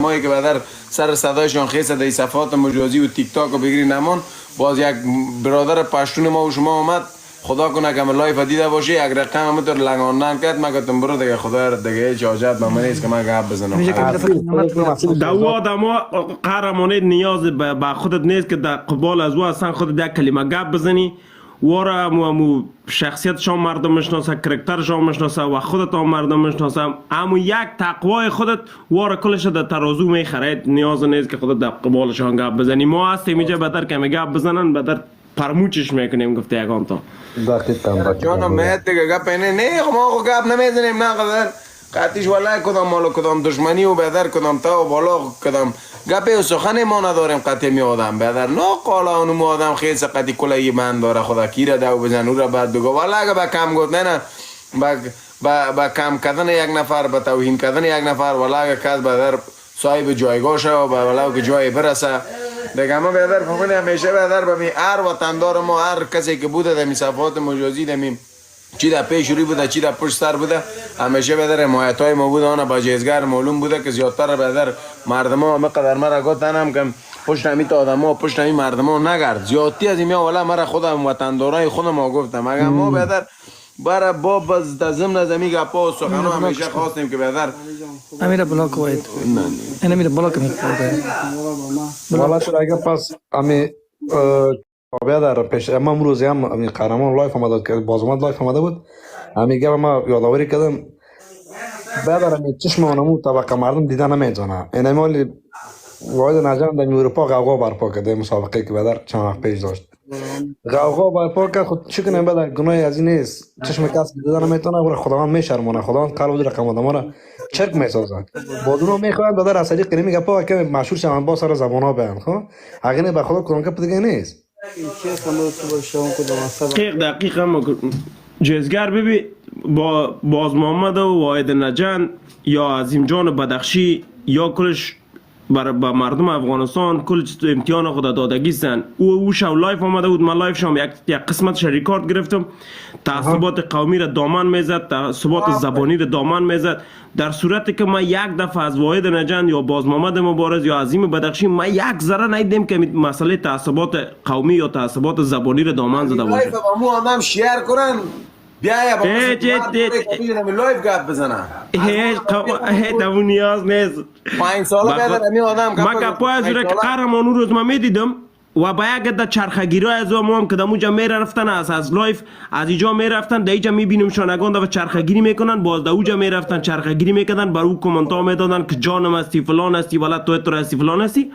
مایی که بدر سر صدایشان خیلی صدای صفحات مجازی و تیک تاک و بگیری نمان. باز یک برادر پشتون ما و شما آمد، خدا کنه که لایف دیده باشی، یک رقم همونطور لنگاندن کرد. من گفتم برو دیگه خدا دیگه هیچ حاجت به من نیست که من گپ بزنم. دو آدم ها قهرمانی نیاز به خودت نیست که در قبال از او اصلا خودت یک کلمه گپ بزنی. وارا مو شخصیتشان مردم میشناسه، کرکترشان میشناسه و خودت هم مردم میشناسه. اما یک تقوای خودت وارا کلش در ترازو میخرید. نیاز نیست که خودت در قبالشان گپ بزنی. ما هستیم اینجا بدر که گپ بزنن بدر پرموچش میکنیم. گفته یکان تا دقیقاً جانم مهد دیگه گپ اینه نه ما گپ نمیزنیم نه قدر قطیش والله کدام مال کدام دشمنی و بدر کدام تا و بالا کدام گپی و سخنی ما نداریم. قطعی می آدم بدر نه قالا اونم آدم خیلی قطعی کلایی من داره خدا کیره دو بزن او را بعد بگو والله اگه با کم گفت نه با کم کردن یک نفر با توهین کردن یک نفر والله اگه کس بدر صاحب جایگاه شه و والله که جای برسه دیگه. ما بدر فهمیدیم همیشه بدر به هر وطندار ما هر کسی که بوده در صفحات مجازی دمیم چی در پیش روی بوده چی در پشت سر بوده همیشه بدر حمایت های ما بوده. آن با جیزگر معلوم بوده که زیادتر بدر مردم ها همه قدر مرا گفتنم که پشت همی تا آدم ها پشت همی مردم ها نگرد زیادتی از این والا مرا خودم وطندارای خودم ها گفتم. اگر ما بدر برای باب از ضمن زمین گپا و سخن همیشه خواستیم که بدر امیر بلاک وید این امیر بلاک میکنه والا شد اگر پس امی تابعه در پیش اما امروزی هم امی قهرمان لایف آمده که بازمند لایف آمده بود. امی گپ ما یادآوری کردم بعد امی چشم اونمو طبقه مردم دیدن نمیزنه. این مالی واحد نجان در اروپا غوغا برپا کرده مسابقه که بدر چند وقت پیش داشت غوغا برپا کرد. خود چی کنیم بدر گناهی از این نیست. چشم کس دیدن نمیتونه برای خداوند میشرمونه. خداوند قلب رقم آدم را چرک میسازه. بادونو میخواد بدر از طریق کنیم گپا که مشهور شون با سر زبانا بیان. خب اگه به خدا کدوم گپ دیگه نیست. دقیقا جزگر ببین با باز محمد و واحد نجان یا عظیم جان بدخشی یا کلش برای مردم افغانستان کل امتحان خود دادگی سن. او شو لایف آمده بود. من لایف شام یک قسمت ریکارد گرفتم. تعصبات قومی را دامن میزد، تعصبات زبانی را دامن میزد. در صورتی که ما یک دفعه از واحد نجان یا باز محمد مبارز یا عظیم بدخشی ما یک ذره ندیدیم که مسئله تعصبات قومی یا تعصبات زبانی را دامن زده باشه. لایف با مو آدم شیر کنن بیا با لایف گپ بزنن. دمون نیاز نیست. 5 ساله بدر امی آدم ما گپای از که قهرمان اون روز ما میدیدم و با یک عده چرخگیری از ما هم که دموجا میره رفتن از لایف از اینجا میرفتن در اینجا میبینیم شانگان و چرخگیری میکنن. باز در اوجا میرفتن چرخگیری میکردن بر او کامنت ها میدادن که جانم هستی فلان هستی ولد تو اتر هستی فلان هستی.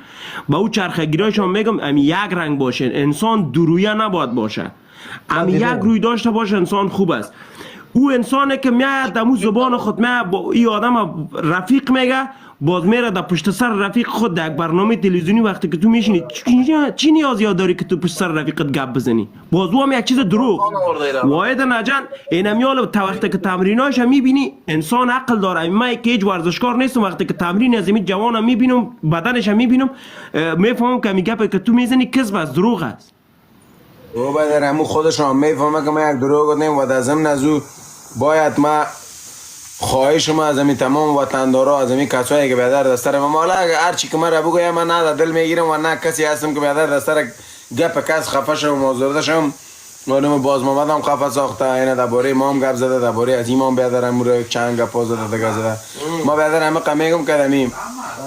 با او چرخگیریشان میگم امی یک رنگ باشه. انسان درویه نباید باشه. امی یک روی داشته باشه انسان خوب است. او انسانه که میاد دمو زبان خود میاد با این آدم رفیق میگه باز میره در پشت سر رفیق خود در یک برنامه تلویزیونی وقتی که تو میشینی چی نیازی داری که تو پشت سر رفیقت گپ بزنی؟ باز او هم یک چیز دروغ. واحد نجان این میال تا وقتی که تمریناش میبینی انسان عقل داره. من که هیچ ورزشکار نیستم وقتی که تمرین از این جوانم میبینم بدنش میبینم میفهمم که میگه که تو میزنی کذب است دروغ است. او بدر همو خودش هم میفهمه که ما یک دروغ گفتیم و در ضمن از او باید ما خواهش ما از همین تمام وطندارا از همین کسایی که بدر دستر ما مالا هر چی که من را بگویم من نه دل میگیرم و نه کسی هستم که بدر دستر گپ کس خفه شم و مازورده شم. معلومه باز محمد هم خفه ساخته اینه درباره ما هم گپ زده درباره از ایمان بدر هم چند گپ زده دیگه زده. ما بدر همه قمیگم کردیم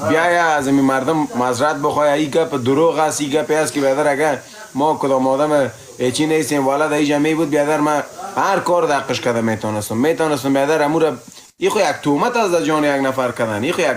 بیا از همین مردم معذرت بخوای این گپ دروغ است. این گپی است که بدر اگه ما کدام آدم چی نیستیم والا در جمعی بود بیادر من هر کار دقش کده میتونستم بیادر امور این خو یک تومت از جان یک نفر کردن. این خو یک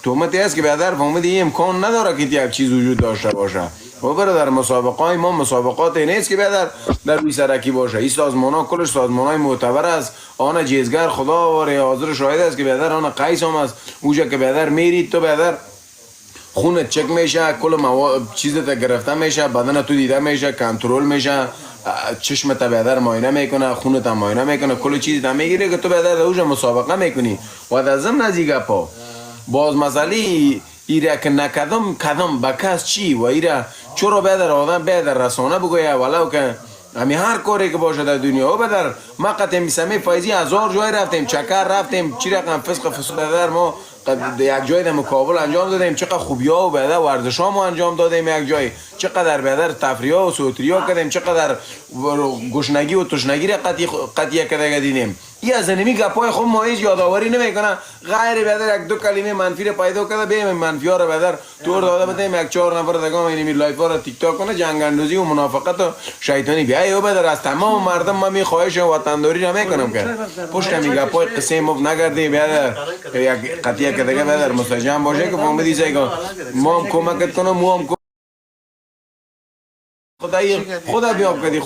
تومتی است که بیادر فهمید این امکان نداره که یک چیز وجود داشته باشه. و برادر مسابقات ما مسابقات نیست که بیادر در بی سرکی باشه. این سازمان ها کلش سازمان های معتبر است. آن جیزگر خدا و حاضر شاهد است که بیادر آن قیس هم است. اوجا که بیادر میرید تو بیادر خونت چک میشه کل چیزت گرفته میشه بدن تو دیده میشه کنترل میشه چشمت بیادر معاینه میکنه خونت معاینه میکنه کل چیزت میگیره که تو بیادر اوجا مسابقه میکنی. و در ضمن از این گپا باز مسئله ایره که نکدم کدم به کس چی و ایره چرا بیادر آدم بیادر رسانه بگویه ولو که همی هر کاری که باشه در دنیا و بدر ما قطعی میسمی فایزی 1000 جای رفتیم چکر رفتیم چی رقم فسق بدر ما یک جای در مکابل انجام دادیم، چقدر خوبی ها و بهتر ورزش ها ما انجام دادیم یک جای، چقدر بهتر تفریح ها و سوتری ها کردیم، چقدر گشنگی و تشنگی را قطعیه کده دیدیم. این از اینمی گپای خود ما هیچ یادآوری نمیکنه، غیر بهتر یک دو کلمه منفی را پیدا کرده بیم منفی ها را بهتر طور داده بدیم یک 4 نفر دیگه اینمی لایف ها را تیک تاک کنه، جنگ اندوزی و منافقت و شیطانی بیا یا بهتر از تمام مردم من می خواهش وطنداری را میکنم که پشت می گپای قصه مف نگردی، بهتر یک قطعیه که دیگه بهتر مستجم باشه که فهمیدی که ما هم کمکت کنم، ما هم خدا بیاب کردی.